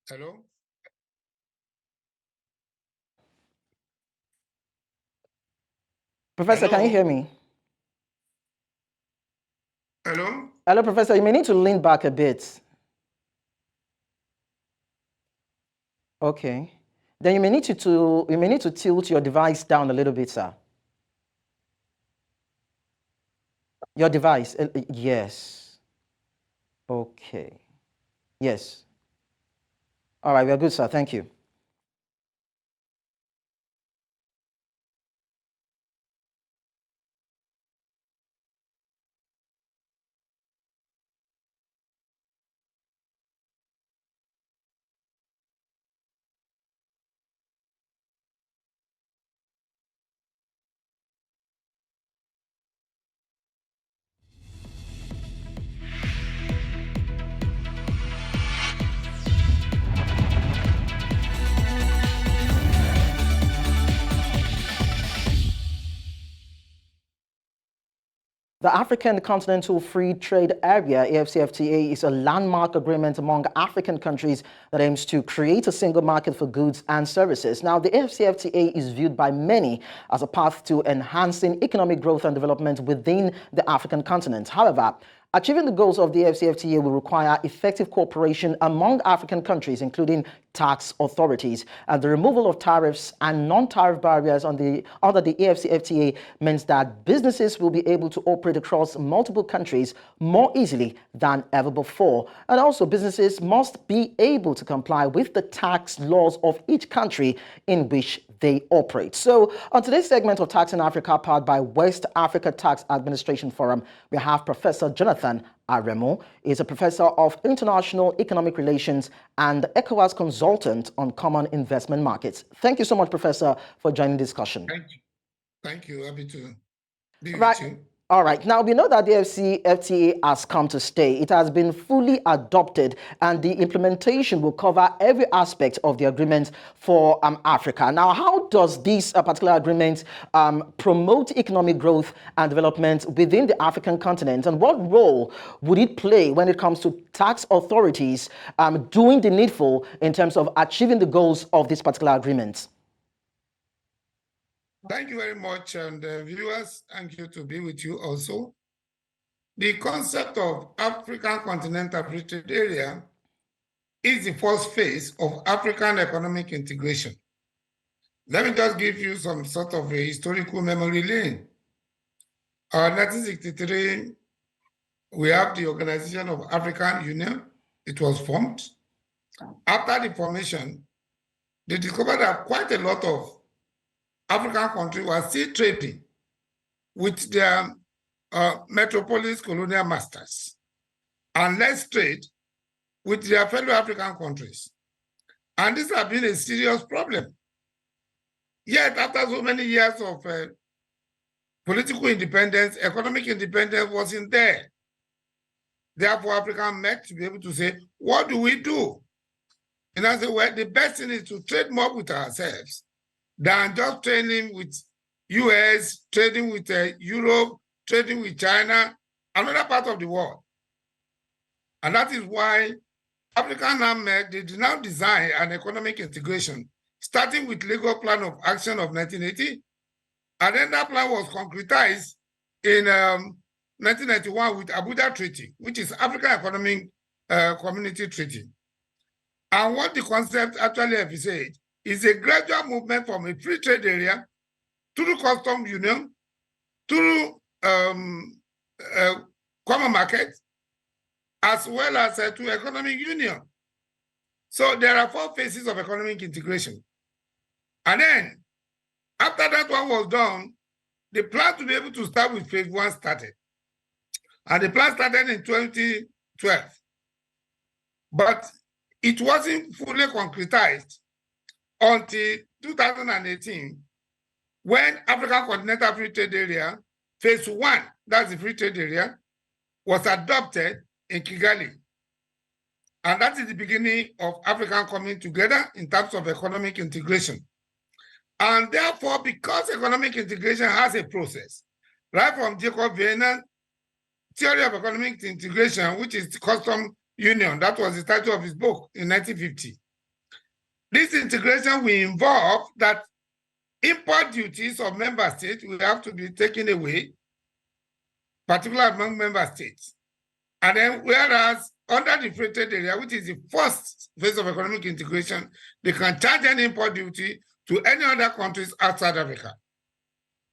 Hello? Professor, Hello? can you hear me? Hello? Hello, Professor. You may need to lean back a bit. Okay. Then you may need to tilt your device down a little bit, sir. Your device. Yes. Okay. Yes. All right, we are good, sir. Thank you. The African Continental Free Trade Area, AfCFTA, is a landmark agreement among African countries that aims to create a single market for goods and services. Now, the AfCFTA is viewed by many as a path to enhancing economic growth and development within the African continent. However, achieving the goals of the AfCFTA will require effective cooperation among African countries, including tax authorities. And the removal of tariffs and non-tariff barriers under the AfCFTA means that businesses will be able to operate across multiple countries more easily than ever before. And also, businesses must be able to comply with the tax laws of each country in which they operate. So on today's segment of Tax in Africa, powered by West Africa Tax Administration Forum, we have Professor Jonathan Aremu. He is a professor of international economic relations and ECOWAS consultant on common investment markets. Thank you so much, Professor, for joining the discussion. Thank you. Thank you. Happy to be Right. with you. All right. Now, we know that the AfCFTA has come to stay. It has been fully adopted, and the implementation will cover every aspect of the agreement for Africa. Now, how does this particular agreement promote economic growth and development within the African continent, and what role would it play when it comes to tax authorities doing the needful in terms of achieving the goals of this particular agreement? Thank you very much, and viewers, thank you to be with you also. The concept of African Continental Free Trade Area is the first phase of African economic integration. Let me just give you some sort of a historical memory lane. In 1963, we have the Organization of African Union. It was formed. After the formation, they discovered that quite a lot of African countries were still trading with their metropolis colonial masters and less trade with their fellow African countries. And this has been a serious problem. Yet, after so many years of political independence, economic independence wasn't there. Therefore, Africa met to be able to say, what do we do? And I said, well, the best thing is to trade more with ourselves than just trading with US, trading with Europe, trading with China, another part of the world. And that is why Africa now they did now design an economic integration, starting with Legal Plan of Action of 1980. And then that plan was concretized in 1991 with Abuja Treaty, which is African Economic Community Treaty. And what the concept actually envisaged is a gradual movement from a free trade area to the customs union, to common market, as well as to economic union. So there are 4 phases of economic integration. And then, after that one was done, the plan to be able to start with phase 1 started. And the plan started in 2012. But it wasn't fully concretized until 2018, when African Continental Free Trade Area, phase 1, that's the free trade area, was adopted in Kigali. And that is the beginning of Africa coming together in terms of economic integration. And therefore, because economic integration has a process, right from Jacob Vienna, Theory of Economic Integration, which is the Custom Union, that was the title of his book in 1950. This integration will involve that import duties of member states will have to be taken away, particularly among member states. And then whereas under the free trade area, which is the first phase of economic integration, they can charge an import duty to any other countries outside Africa.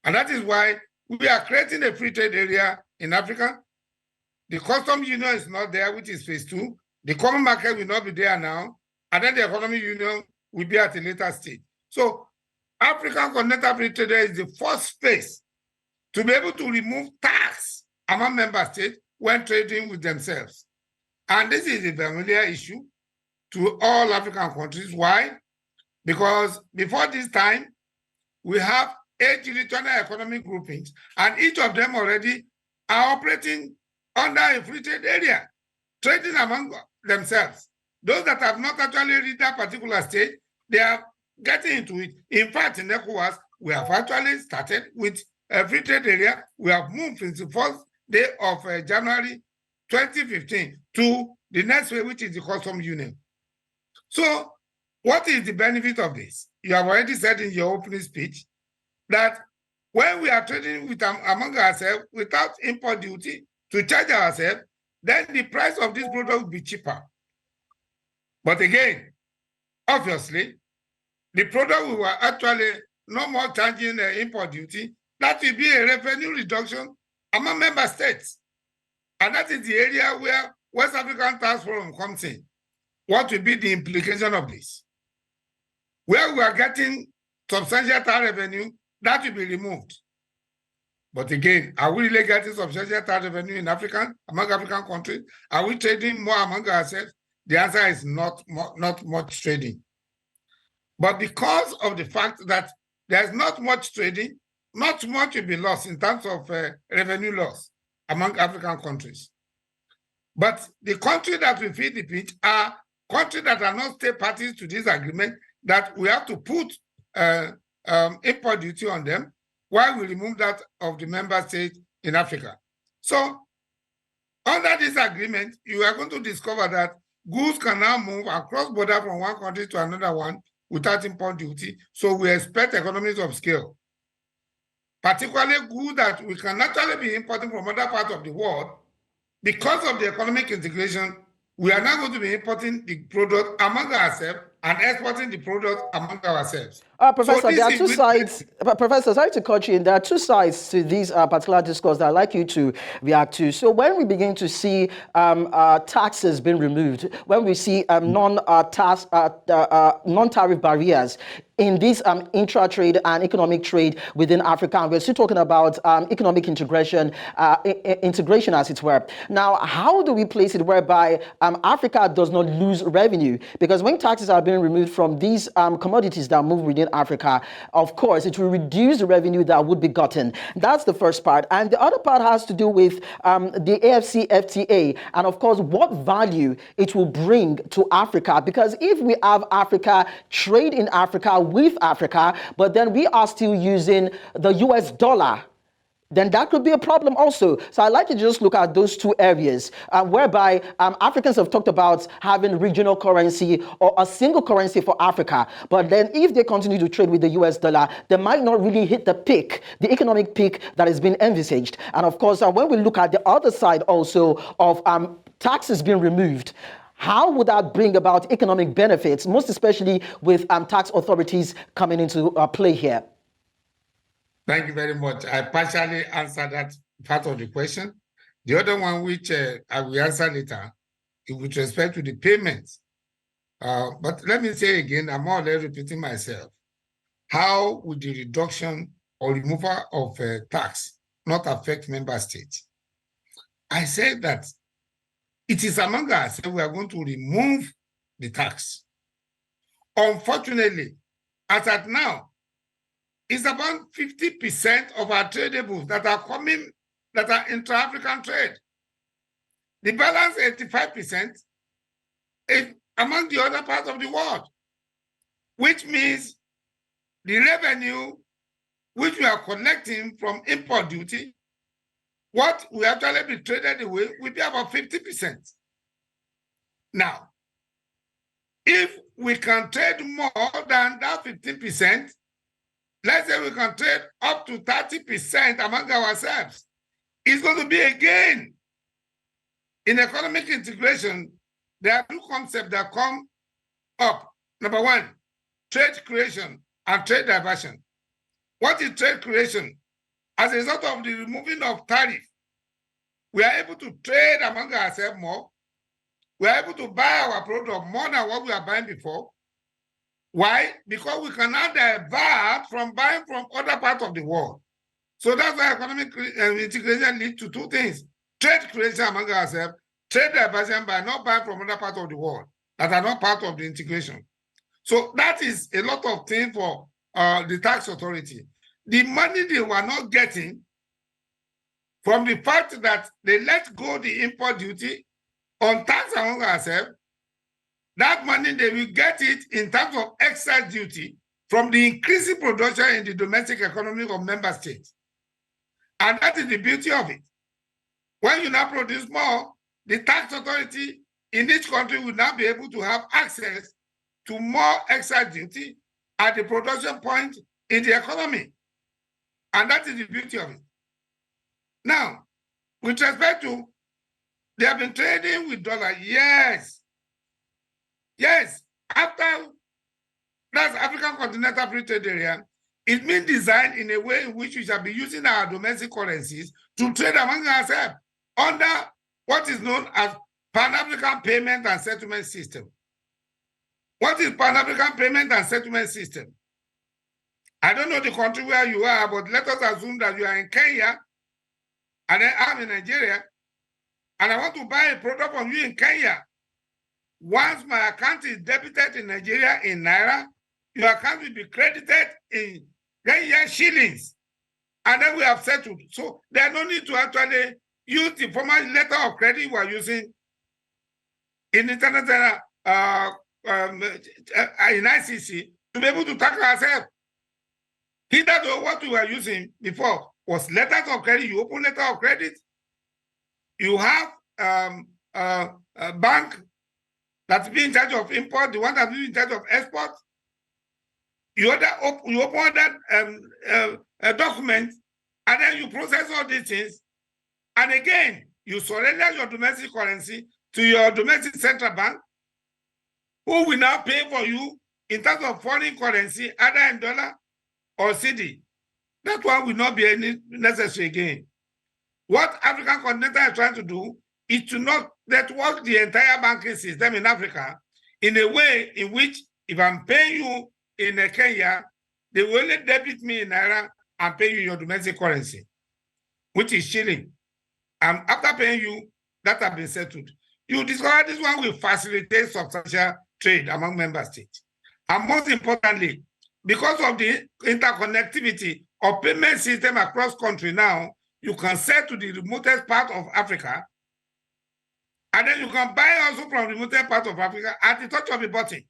And that is why we are creating a free trade area in Africa. The customs union is not there, which is phase 2. The common market will not be there now. And then the economic union will be at a later stage. So African Continental Free Trade Area is the first phase to be able to remove tax among member states when trading with themselves. And this is a familiar issue to all African countries. Why? Because before this time, we have 8 regional economic groupings, and each of them already are operating under a free trade area, trading among themselves. Those that have not actually reached that particular stage, they are getting into it. In fact, in ECOWAS, we have actually started with a free trade area. We have moved since the first day of January 2015 to the next way, which is the customs union. So what is the benefit of this? You have already said in your opening speech that when we are trading with among ourselves without import duty to charge ourselves, then the price of this product will be cheaper. But again, obviously, the product we were actually no more charging import duty, that will be a revenue reduction among member states. And that is the area where West African Tax Forum comes in. What will be the implication of this? Where we are getting substantial tax revenue, that will be removed. But again, are we really getting substantial tax revenue in among African countries? Are we trading more among ourselves? The answer is not much trading. But because of the fact that there's not much trading, not much will be lost in terms of revenue loss among African countries. But the countries that will feel the pinch are countries that are not state parties to this agreement, that we have to put import duty on them while we remove that of the member states in Africa. So under this agreement, you are going to discover that goods can now move across border from one country to another one without import duty. So we expect economies of scale, particularly goods that we can naturally be importing from other parts of the world. Because of the economic integration, we are now going to be importing the product among ourselves and exporting the product among ourselves. Professor, there are two sides. Professor, sorry to cut you in. There are two sides to this particular discourse that I'd like you to react to. So when we begin to see taxes being removed, when we see non-tariff barriers in this intra-trade and economic trade within Africa, and we're still talking about economic integration, integration as it were. Now, how do we place it whereby Africa does not lose revenue? Because when taxes are being removed from these commodities that move within Africa, of course, it will reduce the revenue that would be gotten. That's the first part. And the other part has to do with the AfCFTA, and of course, what value it will bring to Africa. Because if we have Africa trade in Africa with Africa, but then we are still using the US dollar, then that could be a problem also. So I'd like to just look at those two areas whereby Africans have talked about having regional currency or a single currency for Africa. But then if they continue to trade with the US dollar, they might not really hit the peak, the economic peak that has been envisaged. And of course, when we look at the other side also of taxes being removed, how would that bring about economic benefits, most especially with tax authorities coming into play here? Thank you very much. I partially answered that part of the question. The other one, which I will answer later, is with respect to the payments. But let me say again, I'm more or less repeating myself. How would the reduction or removal of tax not affect member states? I said that it is among us that we are going to remove the tax. Unfortunately, as at now, it's about 50% of our tradables that are coming, that are intra-African trade. The balance, 85%, is among the other parts of the world, which means the revenue which we are collecting from import duty, what we actually be traded away will be about 50%. Now, if we can trade more than that 15%, let's say we can trade up to 30% among ourselves. It's going to be a gain. In economic integration, there are two concepts that come up. Number one, trade creation and trade diversion. What is trade creation? As a result of the removing of tariff, we are able to trade among ourselves more. We are able to buy our product more than what we are buying before. Why? Because we can now divert from buying from other parts of the world. So that's why economic integration leads to two things: trade creation among ourselves, trade diversion by not buying from other parts of the world that are not part of the integration. So that is a lot of things for the tax authority. The money they were not getting from the fact that they let go the import duty on tax among ourselves, that money they will get it in terms of excise duty from the increasing production in the domestic economy of member states. And that is the beauty of it. When you now produce more, the tax authority in each country will now be able to have access to more excise duty at the production point in the economy. And that is the beauty of it. Now, with respect to, they have been trading with dollar, yes. Yes, after that's African Continental Free Trade Area, it's been designed in a way in which we shall be using our domestic currencies to trade among ourselves under what is known as Pan-African Payment and Settlement System. What is Pan-African Payment and Settlement System? I don't know the country where you are, but let us assume that you are in Kenya and I'm in Nigeria, and I want to buy a product from you in Kenya. Once my account is debited in Nigeria in Naira, your account will be credited in Kenyan shillings. And then we have settled. So there's no need to actually use the formal letter of credit we are using in international in ICC to be able to tackle ourselves. Hitherto, what we were using before was letters of credit. You open letter of credit, you have a bank that's being in charge of import, the one that's being in charge of export. You open that document, and then you process all these things. And again, you surrender your domestic currency to your domestic central bank, who will now pay for you in terms of foreign currency, either in dollar or CD. That one will not be any necessary again. What African Continental is trying to do is to not network the entire banking system in Africa in a way in which if I'm paying you in Kenya, they will only debit me in Naira and pay you your domestic currency, which is shilling. And after paying you, that has been settled. You discover this one will facilitate substantial trade among member states. And most importantly, because of the interconnectivity of payment system across country now, you can sell to the remotest part of Africa, and then you can buy also from the remotest part of Africa at the touch of a button.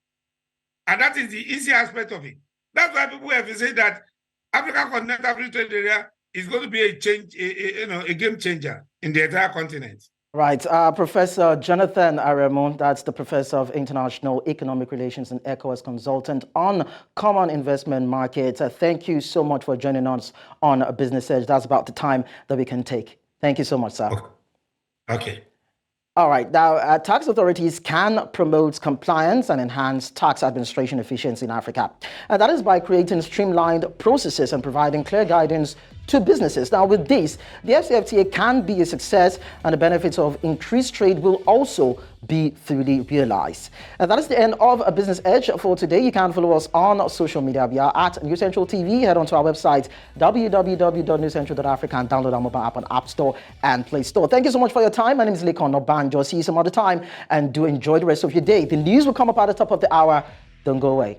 And that is the easy aspect of it. That's why people have said that African Continental Free Trade Area is going to be a game changer in the entire continent. Right. Professor Jonathan Aremu, that's the Professor of International Economic Relations and ECOWAS Consultant on Common Investment Markets. Thank you so much for joining us on Business Edge. That's about the time that we can take. Thank you so much, sir. Okay. All right. Now, tax authorities can promote compliance and enhance tax administration efficiency in Africa. And that is by creating streamlined processes and providing clear guidance to businesses. Now, with this, the AfCFTA can be a success, and the benefits of increased trade will also be fully realized. And that is the end of a Business Edge for today. You can follow us on social media. We are at News Central TV. Head on to our website, www.newscentral.africa, and download our mobile app on App Store and Play Store. Thank you so much for your time. My name is Lekan Onabanjo. See you some other time, and do enjoy the rest of your day. The news will come up at the top of the hour. Don't go away.